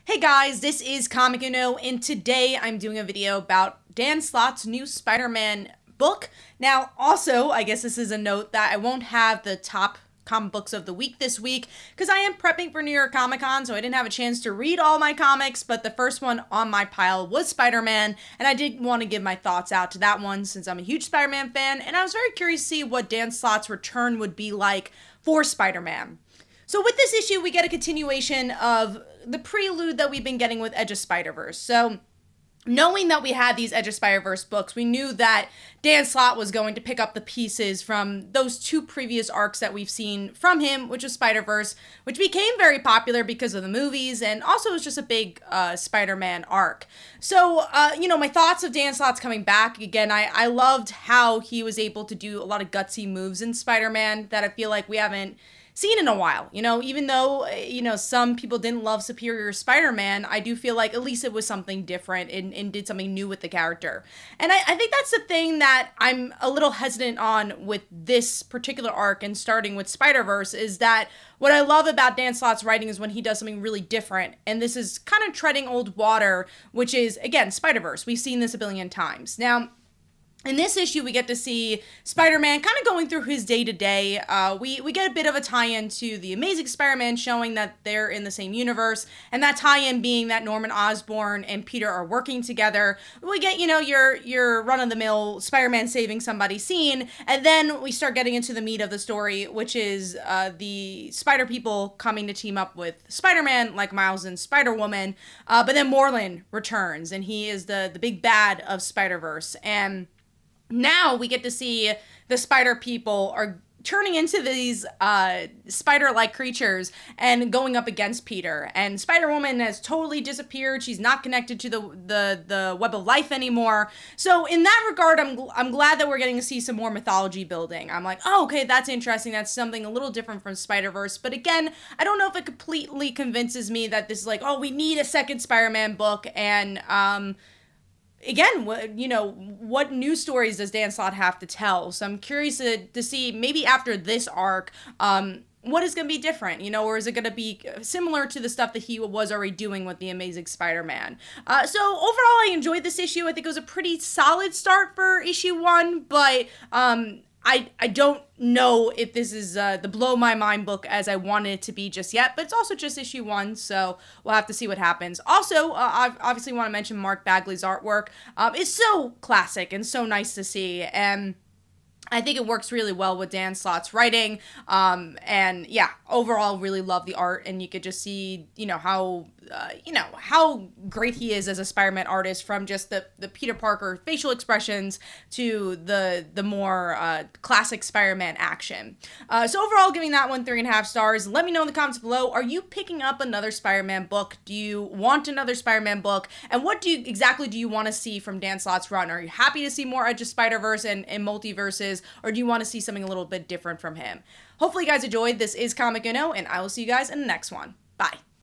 Hey guys, this is Comic Uno, and today I'm doing a video about Dan Slott's new Spider-Man book. Now, also, I guess this is a note that I won't have the top comic books of the week this week because I am prepping for New York Comic Con, so I didn't have a chance to read all my comics, but the first one on my pile was Spider-Man, and I did want to give my thoughts out to that one since I'm a huge Spider-Man fan, and I was very curious to see what Dan Slott's return would be like for Spider-Man. So with this issue, we get a continuation of the prelude that we've been getting with Edge of Spider-Verse. So knowing that we had these Edge of Spider-Verse books, we knew that Dan Slott was going to pick up the pieces from those two previous arcs that we've seen from him, which was Spider-Verse, which became very popular because of the movies, and also was just a big Spider-Man arc. So, my thoughts of Dan Slott's coming back, again, I loved how he was able to do a lot of gutsy moves in Spider-Man that I feel like we haven't seen in a while. Even though, some people didn't love Superior Spider-Man, I do feel like at least it was something different and did something new with the character. And I think that's the thing that I'm a little hesitant on with this particular arc and starting with Spider-Verse is that what I love about Dan Slott's writing is when he does something really different. And this is kind of treading old water, which is, again, Spider-Verse. We've seen this a billion times. Now, in this issue, we get to see Spider-Man kind of going through his day-to-day. We get a bit of a tie-in to the Amazing Spider-Man showing that they're in the same universe, and that tie-in being that Norman Osborn and Peter are working together. We get, your run-of-the-mill Spider-Man saving somebody scene, and then we start getting into the meat of the story, which is the Spider People coming to team up with Spider-Man, like Miles and Spider-Woman, but then Morlun returns, and he is the big bad of Spider-Verse, and now we get to see the Spider People are turning into these spider-like creatures and going up against Peter. And Spider-Woman has totally disappeared. She's not connected to the web of life anymore. So in that regard, I'm glad that we're getting to see some more mythology building. I'm like, oh, okay, that's interesting. That's something a little different from Spider-Verse. But again, I don't know if it completely convinces me that this is like, oh, we need a second Spider-Man book. And again, what new stories does Dan Slott have to tell? So I'm curious to see maybe after this arc, what is going to be different, or is it going to be similar to the stuff that he was already doing with the Amazing Spider-Man? So overall, I enjoyed this issue. I think it was a pretty solid start for issue 1, but I don't know if this is the blow my mind book as I wanted it to be just yet, but it's also just issue 1, so we'll have to see what happens. Also, I obviously want to mention Mark Bagley's artwork. It's so classic and so nice to see, and I think it works really well with Dan Slott's writing, and yeah, overall really love the art, and you could just see, how great he is as a Spider-Man artist, from just the Peter Parker facial expressions to the more classic Spider-Man action. So overall, giving that one 3.5 stars. Let me know in the comments below, are you picking up another Spider-Man book? Do you want another Spider-Man book? And what exactly do you want to see from Dan Slott's run? Are you happy to see more Edge of Spider-Verse and multiverses, or do you want to see something a little bit different from him? Hopefully you guys enjoyed. This is Comic Uno, and I will see you guys in the next one. Bye.